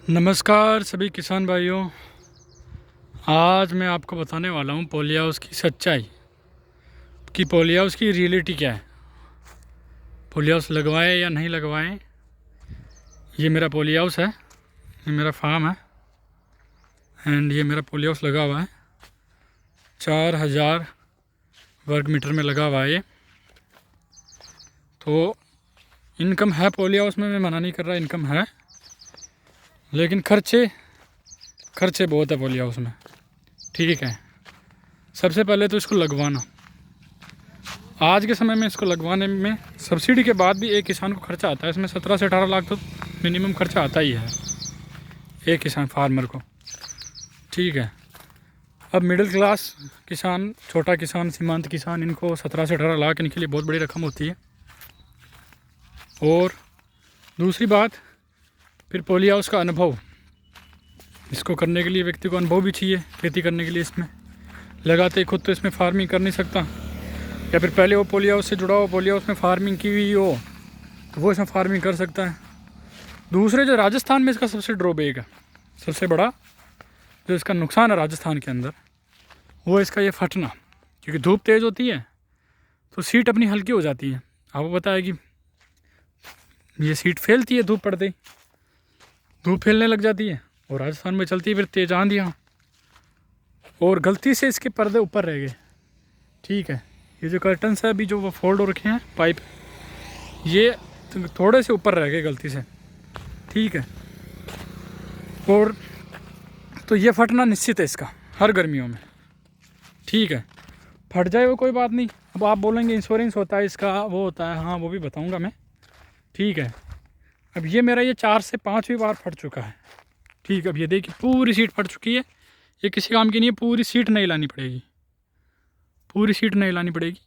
नमस्कार सभी किसान भाइयों। आज मैं आपको बताने वाला हूँ पॉली हाउस की सच्चाई कि पॉली हाउस की रियलिटी क्या है। पॉली हाउस लगवाएं या नहीं लगवाएं। ये मेरा पॉली हाउस है, ये मेरा फार्म है एंड ये मेरा पॉली हाउस लगा हुआ है। 4000 वर्ग मीटर में लगा हुआ है ये। तो इनकम है पॉली हाउस में, मैं मना नहीं कर रहा, इनकम है, लेकिन खर्चे बहुत है पॉली हाउस में। ठीक है, सबसे पहले तो इसको लगवाना। आज के समय में इसको लगवाने में सब्सिडी के बाद भी एक किसान को खर्चा आता है, इसमें 17 से 18 लाख तो मिनिमम खर्चा आता ही है एक किसान फार्मर को। ठीक है, अब मिडिल क्लास किसान, छोटा किसान, सीमांत किसान, इनको 17 से 18 लाख इनके लिए बहुत बड़ी रकम होती है। और दूसरी बात, फिर पॉली हाउस का अनुभव, इसको करने के लिए व्यक्ति को अनुभव भी चाहिए। खेती करने के लिए इसमें लगाते ही खुद तो इसमें फार्मिंग कर नहीं सकता, या फिर पहले वो पॉली हाउस से जुड़ा हो, पॉली हाउस में फार्मिंग की हुई हो तो वो इसमें फार्मिंग कर सकता है। दूसरे, जो राजस्थान में इसका सबसे ड्रॉबैक है, सबसे बड़ा जो इसका नुकसान है राजस्थान के अंदर, वो इसका ये फटना, क्योंकि धूप तेज़ होती है तो सीट अपनी हल्की हो जाती है। आपको पता है कि ये सीट फैलती है धूप पड़ते ही, धूप फैलने लग जाती है और राजस्थान में चलती है फिर तेज आंधियाँ, और गलती से इसके पर्दे ऊपर रह गए। ठीक है, ये जो कर्टन्स है अभी जो वो फोल्ड हो रखे हैं पाइप, ये थोड़े से ऊपर रह गए गलती से। ठीक है, और तो ये फटना निश्चित है इसका हर गर्मियों में। ठीक है, फट जाए वो कोई बात नहीं। अब आप बोलेंगे इंश्योरेंस होता है इसका, वो होता है, हाँ वो भी बताऊंगा मैं। ठीक है, अब ये मेरा ये 4 से 5वीं बार फट चुका है। ठीक है, अब ये देखिए पूरी सीट फट चुकी है, ये किसी काम की नहीं है, पूरी सीट नहीं लानी पड़ेगी, पूरी सीट नहीं लानी पड़ेगी।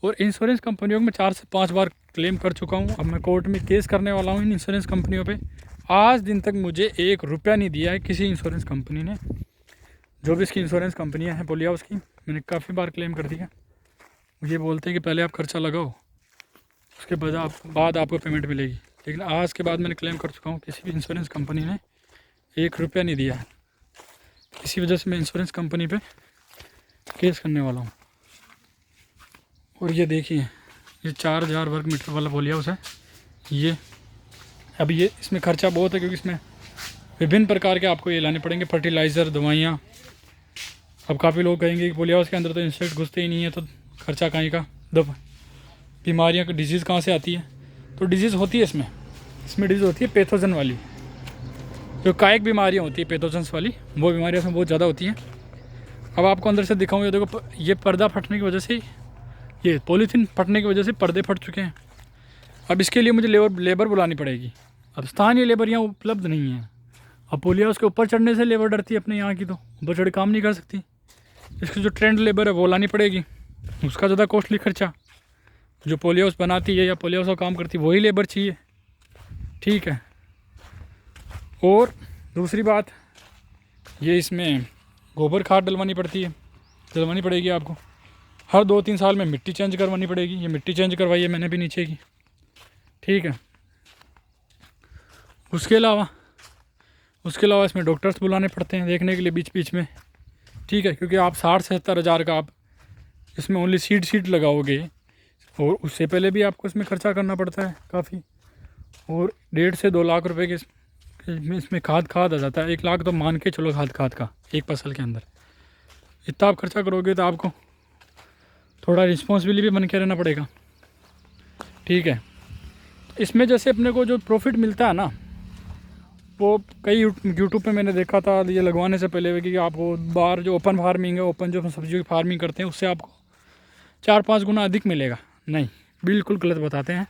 और इंश्योरेंस कंपनियों में 4 से 5 बार क्लेम कर चुका हूँ। अब मैं कोर्ट में केस करने वाला हूँ इन इंश्योरेंस कंपनियों पे। आज दिन तक मुझे 1 रुपया नहीं दिया है किसी इंश्योरेंस कंपनी ने। जो भी इसकी इंश्योरेंस कंपनियाँ हैं पॉली हाउस की, मैंने काफ़ी बार क्लेम कर दिया। ये बोलते हैं कि पहले आप खर्चा लगाओ, उसके बाद आपको पेमेंट मिलेगी, लेकिन आज के बाद मैंने क्लेम कर चुका हूँ, किसी भी इंश्योरेंस कंपनी ने 1 रुपया नहीं दिया है। इसी वजह से मैं इंश्योरेंस कंपनी पे केस करने वाला हूँ। और ये देखिए, ये 4000 वर्ग मीटर वाला पॉली हाउस है ये। अब ये इसमें खर्चा बहुत है, क्योंकि इसमें विभिन्न प्रकार के आपको ये लाने पड़ेंगे, फर्टिलाइज़र, दवाइयाँ। अब काफ़ी लोग कहेंगे कि पॉली हाउस के अंदर तो इंसेक्ट घुसते ही नहीं है, तो खर्चा कहीं का। बीमारियाँ का डिजीज़ कहाँ से आती है? तो डिजीज़ होती है इसमें डिजीज़ होती है पैथोजन वाली, जो कायिक बीमारियाँ होती है पैथोजन्स वाली, वो बीमारियाँ इसमें बहुत ज़्यादा होती हैं। अब आपको अंदर से दिखाऊँ, ये देखो, ये पर्दा फटने की वजह से, ये पॉलीथीन फटने की वजह से पर्दे फट चुके हैं। अब इसके लिए मुझे लेबर बुलानी पड़ेगी। अब स्थानीय लेबर यहाँ उपलब्ध नहीं है। अब पॉली हाउस के ऊपर चढ़ने से लेबर डरती है अपने यहाँ की, तो ऊपर चढ़ काम नहीं कर सकती। इसकी जो ट्रेंड लेबर है वो लानी पड़ेगी, उसका ज़्यादा कॉस्टली खर्चा। जो पॉली हाउस बनाती है या पॉली हाउस का काम करती है वही लेबर चाहिए। ठीक है, और दूसरी बात, ये इसमें गोबर खाद डलवानी पड़ेगी आपको। हर 2-3 साल में मिट्टी चेंज करवानी पड़ेगी। ये मिट्टी चेंज करवाई है मैंने भी नीचे की। ठीक है, उसके अलावा इसमें डॉक्टर्स बुलाने पड़ते हैं देखने के लिए बीच बीच में। ठीक है, क्योंकि आप 60 से 70 हज़ार का आप इसमें ओनली सीड लगाओगे, और उससे पहले भी आपको इसमें खर्चा करना पड़ता है काफ़ी। और 1.5 से 2 लाख रुपए के इसमें खाद आ जाता है। 1 लाख तो मान के चलो खाद का एक फसल के अंदर। इतना आप खर्चा करोगे तो आपको थोड़ा रिस्पॉन्सिबिलिटी भी बन के रहना पड़ेगा। ठीक है, इसमें जैसे अपने को जो प्रॉफिट मिलता है ना, वो कई यूट्यूब पे मैंने देखा था ये लगवाने से पहले कि आपको बाहर जो ओपन फार्मिंग है, ओपन जो सब्जियों की फार्मिंग करते हैं, उससे आपको 4-5 गुना अधिक मिलेगा। नहीं, बिल्कुल गलत बताते हैं।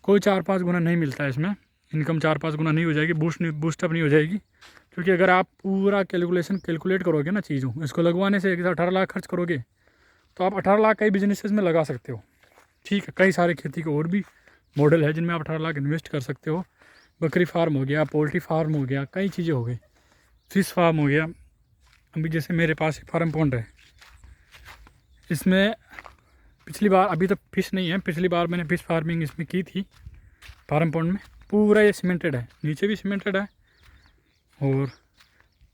कोई 4-5 गुना नहीं मिलता है इसमें। इनकम 4-5 गुना नहीं हो जाएगी, बूस्टअप नहीं हो जाएगी। क्योंकि अगर आप पूरा कैलकुलेट करोगे ना चीज़ों, इसको लगवाने से 18 लाख खर्च करोगे तो आप 18 लाख कई बिजनेसेस में लगा सकते हो। ठीक है, कई सारे खेती के और भी मॉडल है जिनमें आप 18 लाख इन्वेस्ट कर सकते हो। बकरी फार्म हो गया, पोल्ट्री फार्म हो गया, कई चीज़ें हो गई, फिश फार्म हो गया। अभी जैसे मेरे पास फार्म पॉन्ड है, इसमें पिछली बार, अभी तो फिश नहीं है, पिछली बार मैंने फिश फार्मिंग इसमें की थी फार्म पॉन्ड में। पूरा ये सीमेंटेड है, नीचे भी सीमेंटेड है, और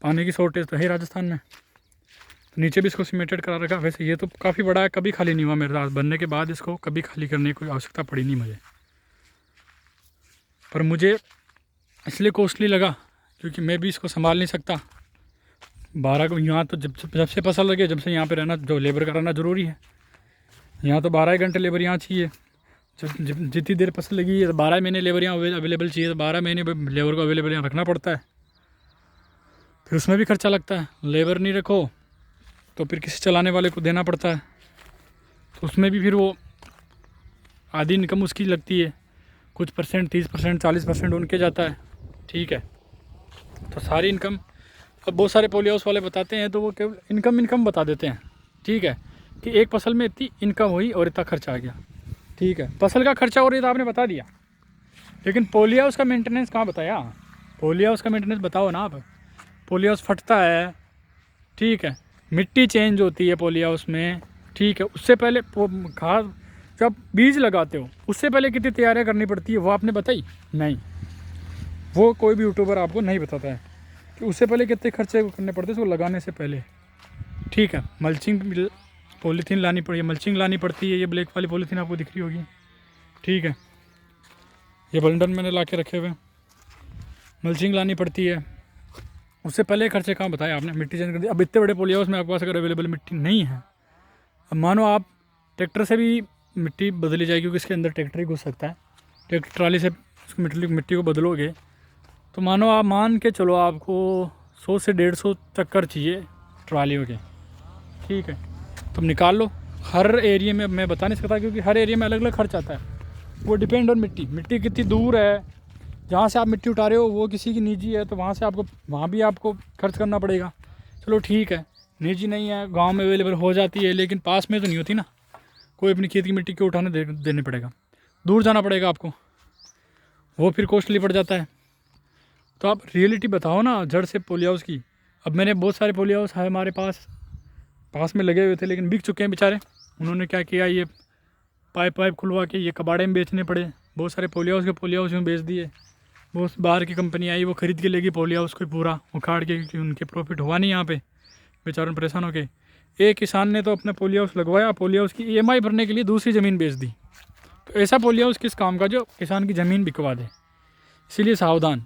पानी की शॉर्टेज तो है राजस्थान में, तो नीचे भी इसको सीमेंटेड करा रखा। वैसे ये तो काफ़ी बड़ा है, कभी खाली नहीं हुआ मेरे साथ बनने के बाद, इसको कभी खाली करने की कोई आवश्यकता पड़ी नहीं मुझे। पर मुझे इसलिए कॉस्टली लगा क्योंकि मैं भी इसको संभाल नहीं सकता। 12 को यहाँ तो जब से फसल लगे, जब से यहाँ पे रहना, जो लेबर कराना ज़रूरी है। यहाँ तो 12 घंटे लेबर यहाँ चाहिए। जितनी देर फसल लगी है 12 महीने लेबर यहाँ अवेलेबल चाहिए, तो 12 महीने लेबर को अवेलेबल यहाँ रखना पड़ता है। फिर उसमें भी खर्चा लगता है, लेबर नहीं रखो तो फिर किसी चलाने वाले को देना पड़ता है, तो उसमें भी फिर वो आधी इनकम उसकी लगती है। कुछ परसेंट 30% 40% उनके जाता है। ठीक है, तो सारी इनकम अब बहुत सारे पॉली हाउस वाले बताते हैं तो वो केवल इनकम बता देते हैं। ठीक है, कि एक फसल में इतनी इनकम हुई और इतना खर्चा आ गया। ठीक है, फसल का खर्चा और ये तो आपने बता दिया, लेकिन पॉली हाउस का मेंटेनेंस कहाँ बताया? पॉली हाउस का मेंटेनेंस बताओ ना आप। पॉली हाउस फटता है, ठीक है, मिट्टी चेंज होती है पॉली हाउस में। ठीक है, उससे पहले खाद जब बीज लगाते हो उससे पहले कितनी तैयारियां करनी पड़ती है, वो आपने बताई नहीं? वो कोई भी यूट्यूबर आपको नहीं बताता है कि उससे पहले कितने खर्चे करने पड़ते हैं उसको लगाने से पहले। ठीक है, मल्चिंग पॉलीथीन लानी पड़ी, मल्चिंग लानी पड़ती है। ये ब्लैक वाली पॉलीथीन आपको दिख रही होगी। ठीक है, ये बंडल मैंने ला के रखे हुए, मल्चिंग लानी पड़ती है। उससे पहले खर्चे कहाँ बताया आपने? मिट्टी चेंज कर दी। अब इतने बड़े पॉली हाउस में आपके पास अगर अवेलेबल मिट्टी नहीं है, अब मानो आप ट्रैक्टर से भी मिट्टी बदली जाएगी क्योंकि इसके अंदर ट्रैक्टर ही घुस सकता है। ट्रैक्टर ट्राली से उसकी मिट्टी को बदलोगे तो मानो आप मान के चलो आपको 100 से 150 चक्कर चाहिए ट्रालियों के। ठीक है, तुम निकाल लो। हर एरिया में मैं बता नहीं सकता क्योंकि हर एरिया में अलग अलग खर्च आता है, वो डिपेंड ऑन मिट्टी कितनी दूर है। जहाँ से आप मिट्टी उठा रहे हो वो किसी की निजी है तो वहाँ भी आपको खर्च करना पड़ेगा। चलो ठीक है, निजी नहीं है, गांव में अवेलेबल हो जाती है, लेकिन पास में तो नहीं होती ना। कोई अपनी खेत की मिट्टी क्यों उठाने देने पड़ेगा, दूर जाना पड़ेगा आपको, वो फिर कॉस्टली पड़ जाता है। तो आप रियलिटी बताओ ना जड़ से पॉली हाउस की। अब मैंने बहुत सारे पॉली हाउस है हमारे पास में लगे हुए थे, लेकिन बिक चुके हैं बेचारे। उन्होंने क्या किया, ये पाइप खुलवा के ये कबाड़े में बेचने पड़े। बहुत सारे पॉली हाउस में बेच दिए। बहुत बाहर की कंपनी आई, वो ख़रीद के लेगी पॉली हाउस को पूरा उखाड़ के, क्योंकि उनके प्रॉफिट हुआ नहीं यहाँ पे, बेचारों परेशान हो गए। एक किसान ने तो अपना पॉली हाउस लगवाया, पॉली हाउस की EMI भरने के लिए दूसरी ज़मीन बेच दी। तो ऐसा पॉली हाउस किस काम का जो किसान की ज़मीन बिकवा दे। इसीलिए सावधान,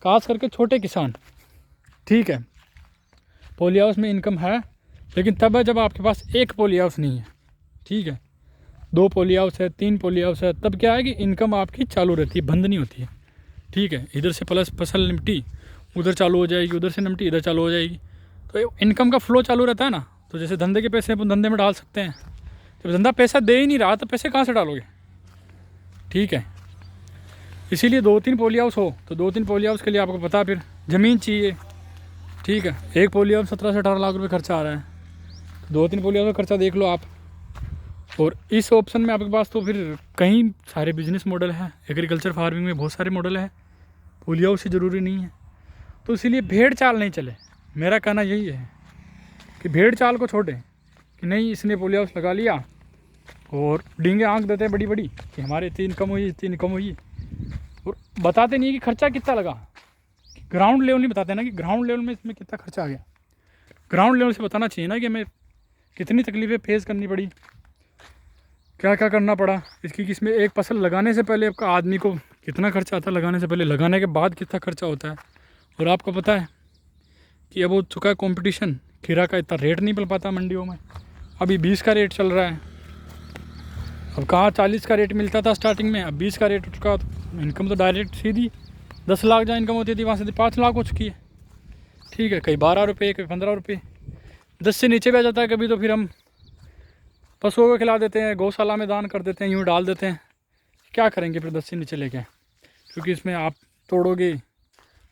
खास करके छोटे किसान। ठीक है, पॉली हाउस में इनकम है, लेकिन तब है जब आपके पास एक पॉली हाउस नहीं है। ठीक है, 2 पॉली हाउस है, 3 पॉली हाउस है, तब क्या है कि इनकम आपकी चालू रहती है, बंद नहीं होती है। ठीक है, इधर से प्लस फसल निपटी उधर चालू हो जाएगी, उधर से निपटी इधर चालू हो जाएगी, तो इनकम का फ्लो चालू रहता है ना। तो जैसे धंधे के पैसे अपन धंधे में डाल सकते हैं, जब धंधा पैसा दे ही नहीं रहा तो पैसे कहाँ से डालोगे? ठीक है, इसीलिए 2-3 पॉली हाउस हो तो 2-3 पॉली हाउस के लिए आपको पता फिर ज़मीन चाहिए। ठीक है, एक पॉली हाउस 17 से 18 लाख रुपये खर्चा आ रहा है, तो 2-3 पॉली हाउस का खर्चा देख लो आप। और इस ऑप्शन में आपके पास तो फिर कई सारे बिजनेस मॉडल है, एग्रीकल्चर फार्मिंग में बहुत सारे मॉडल है, पॉली हाउस से ज़रूरी नहीं है। तो इसीलिए भेड़ चाल नहीं चले। मेरा कहना यही है कि भेड़ चाल को छोड़ें, कि नहीं इसने पॉली हाउस लगा लिया और डींगे आंक देते हैं बड़ी बड़ी कि हमारे इतनी इनकम हुई, और बताते नहीं कि खर्चा कितना लगा। ग्राउंड लेवल नहीं बताते ना कि ग्राउंड लेवल में इसमें कितना खर्चा आ गया। ग्राउंड लेवल से बताना चाहिए ना कि हमें कितनी तकलीफ़ें फेस करनी पड़ी, क्या क्या करना पड़ा इसकी, कि इसमें एक फसल लगाने से पहले आपका आदमी को कितना खर्चा आता है, लगाने से पहले, लगाने के बाद कितना खर्चा होता है। और आपको पता है कि अब हो चुका है कंपटीशन, खीरा का इतना रेट नहीं मिल पाता मंडियों में। अभी 20 का रेट चल रहा है, अब कहाँ 40 का रेट मिलता था स्टार्टिंग में, अब 20 का रेट हो चुका। तो इनकम तो डायरेक्ट सीधी 10 लाख जहाँ इनकम होती थी वहाँ से 5 लाख हो चुकी है। ठीक है, कहीं 12 रुपये, कहीं 15 रुपये, 10 से नीचे भी आ जाता है कभी। तो फिर हम पशुओं को खिला देते हैं, गौशाला में दान कर देते हैं, यूँ डाल देते हैं। क्या करेंगे फिर 10 से नीचे लेके, क्योंकि इसमें आप तोड़ोगे,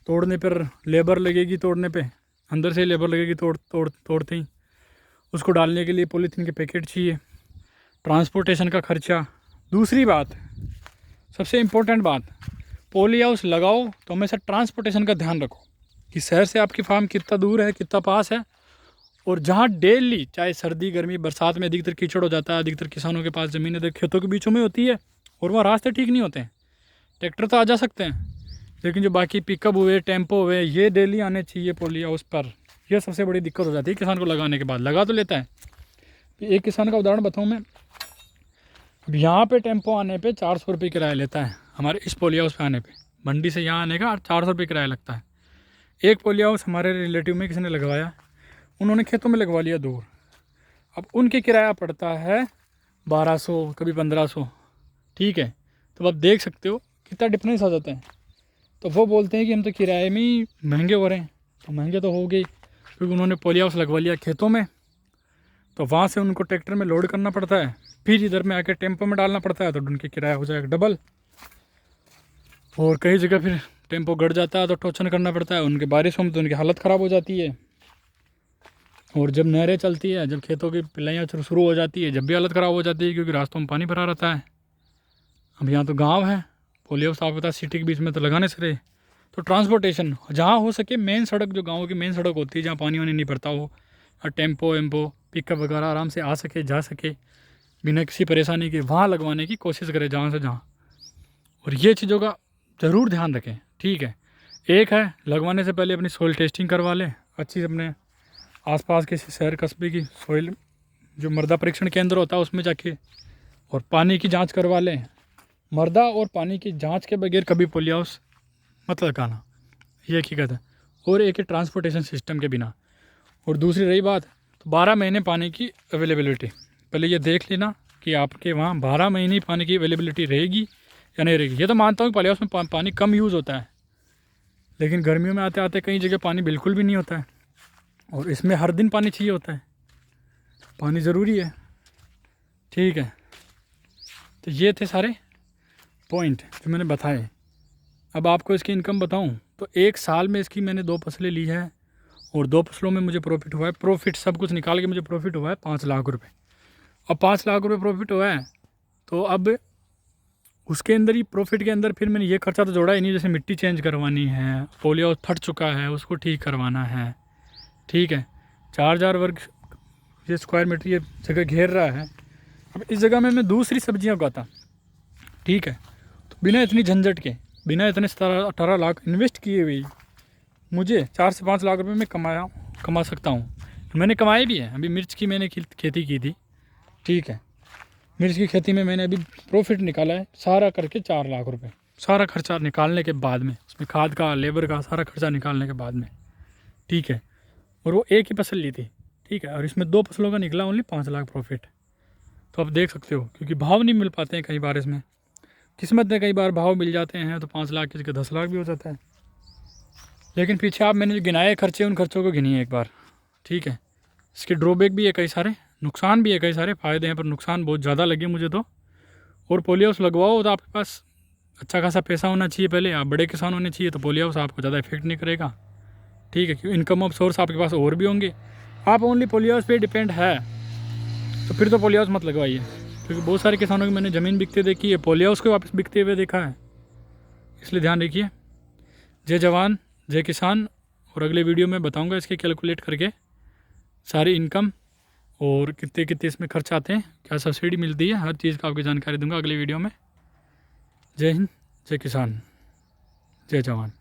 तोड़ने पर लेबर लगेगी, तोड़ने पे अंदर से लेबर लगेगी, तोड़ते ही उसको डालने के लिए पॉलीथीन के पैकेट चाहिए, ट्रांसपोर्टेशन का खर्चा। दूसरी बात, सबसे इम्पोर्टेंट बात, पॉली हाउस लगाओ तो हमेशा ट्रांसपोर्टेशन का ध्यान रखो कि शहर से आपकी फार्म कितना दूर है, कितना पास है। और जहाँ डेली, चाहे सर्दी गर्मी बरसात में अधिकतर कीचड़ हो जाता है, अधिकतर किसानों के पास ज़मीन खेतों के बीचों में होती है और वहाँ रास्ते ठीक नहीं होते हैं। ट्रैक्टर तो आ जा सकते हैं, लेकिन जो बाकी पिकअप हुए, टेम्पो हुए, ये डेली आने चाहिए पोली हाउस पर। यह सबसे बड़ी दिक्कत हो जाती है किसान को लगाने के बाद। लगा तो लेता है। एक किसान का उदाहरण बताऊँ मैं, अब यहाँ पे टेम्पो आने पे 400 रुपये किराया लेता है हमारे इस पोली हाउस पे आने पे। मंडी से यहाँ आने का 400 रुपये किराया लगता है। एक पोली हाउस हमारे रिलेटिव में किसी ने लगवाया, उन्होंने खेतों में लगवा लिया दूर। अब उनके किराया पड़ता है 1200, कभी 1500। ठीक है, तो आप देख सकते हो कितना डिफरेंस आ जाता है। तो वो बोलते हैं कि हम तो किराए में ही महंगे हो रहे हैं। तो महंगे तो हो गए क्योंकि उन्होंने पोली हाउस लगवा लिया खेतों में, तो वहाँ से उनको ट्रैक्टर में लोड करना पड़ता है, फिर इधर में आके टेम्पो में डालना पड़ता है, तो उनके किराया हो जाएगा डबल। और कई जगह फिर टेम्पो गड़ जाता है तो टोचन करना पड़ता है, उनके बारिशों में तो उनकी हालत ख़राब हो जाती है। और जब नहरें चलती है, जब खेतों की पिलाइयाँ शुरू हो जाती है, जब भी हालत ख़राब हो जाती है क्योंकि रास्तों में पानी भरा रहता है। अब यहाँ तो गाँव है, पोली हाउस आपको पता सिटी के बीच में तो लगाने से रहे। तो ट्रांसपोर्टेशन जहाँ हो सके, मेन सड़क जो गाँव की मेन सड़क होती है जहाँ पानी वानी नहीं पड़ता हो, और टेम्पो वेम्पो पिकअप वगैरह आराम से आ सके जा सके बिना किसी परेशानी के, वहाँ लगवाने की कोशिश करें जहाँ से जहाँ। और ये चीज़ों का ज़रूर ध्यान रखें। ठीक है, एक है लगवाने से पहले अपनी सॉइल टेस्टिंग करवा लें अच्छी, अपने आसपास के शहर कस्बे की सॉइल जो मृदा परीक्षण केंद्र होता है उसमें जाके, और पानी की जांच करवा लें। मृदा और पानी की जांच के बगैर कभी पोली हाउस मत लगाना, ये हकीकत है। और एक है ट्रांसपोर्टेशन सिस्टम के बिना। और दूसरी रही बात, तो 12 महीने पानी की अवेलेबिलिटी, पहले ये देख लेना कि आपके वहाँ 12 महीने पानी की अवेलेबिलिटी रहेगी या नहीं रहेगी। ये तो मानता हूँ कि पोली हाउस में पानी कम यूज़ होता है, लेकिन गर्मियों में आते आते कई जगह पानी बिल्कुल भी नहीं होता है, और इसमें हर दिन पानी चाहिए होता है। पानी ज़रूरी है। ठीक है, तो ये थे सारे पॉइंट जो मैंने बताए। अब आपको इसकी इनकम बताऊं तो एक साल में इसकी मैंने 2 फसलें ली है, और 2 फसलों में मुझे प्रॉफिट हुआ है। प्रॉफिट सब कुछ निकाल के मुझे प्रॉफिट हुआ है 5 लाख रुपए। और 5 लाख रुपए प्रॉफिट हुआ है, तो अब उसके अंदर ही प्रॉफिट के अंदर फिर मैंने ये खर्चा तो जोड़ा ही नहीं, जैसे मिट्टी चेंज करवानी है, पोली हाउस फट चुका है उसको ठीक करवाना है। ठीक है, 4000 वर्ग ये स्क्वायर मीटर ये जगह घेर रहा है। अब इस जगह में मैं दूसरी सब्जियां उगाता, ठीक है, तो बिना इतनी झंझट के, बिना इतने 17-18 लाख इन्वेस्ट किए हुए मुझे 4 से 5 लाख रुपए में कमा सकता हूँ। मैंने कमाए भी है। अभी मिर्च की मैंने खेती की थी। ठीक है, मिर्च की खेती में मैंने अभी प्रॉफिट निकाला है सारा करके 4 लाख रुपए, सारा खर्चा निकालने के बाद में, उसमें खाद का लेबर का सारा खर्चा निकालने के बाद में। ठीक है, और वो एक ही फसल ली थी। ठीक है, और इसमें 2 फसलों का निकला ओनली 5 लाख प्रॉफिट। तो आप देख सकते हो, क्योंकि भाव नहीं मिल पाते हैं कई बार, इसमें किस्मत में कई बार भाव मिल जाते हैं तो 5 लाख की जगह 10 लाख भी हो जाता है। लेकिन पीछे आप मैंने जो गिनाए खर्चे, उन खर्चों को गिनिए एक बार। ठीक है, इसके ड्रॉबैक भी है कई सारे, नुकसान भी है कई सारे, फ़ायदे हैं पर नुकसान बहुत ज़्यादा लगे मुझे तो। और पोली हाउस लगवाओ तो आपके पास अच्छा खासा पैसा होना चाहिए पहले, आप बड़े किसान होने चाहिए, तो पोली हाउस आपको ज़्यादा इफेक्ट नहीं करेगा। ठीक है, क्योंकि इनकम ऑफ सोर्स आपके पास और भी होंगे। आप ओनली पोली हाउस पे डिपेंड है तो फिर तो पोली हाउस मत लगवाइए, क्योंकि बहुत सारे किसानों की मैंने ज़मीन बिकते देखी है, पोली हाउस को वापस बिकते हुए देखा है। इसलिए ध्यान रखिए। जय जवान जय किसान। और अगले वीडियो में बताऊंगा इसके कैलकुलेट करके सारी इनकम और कितने कितने इसमें खर्च आते हैं, क्या सब्सिडी मिलती है, हर चीज़ का आपकी जानकारी दूंगा अगले वीडियो में। जय हिंद, जय किसान, जय जवान।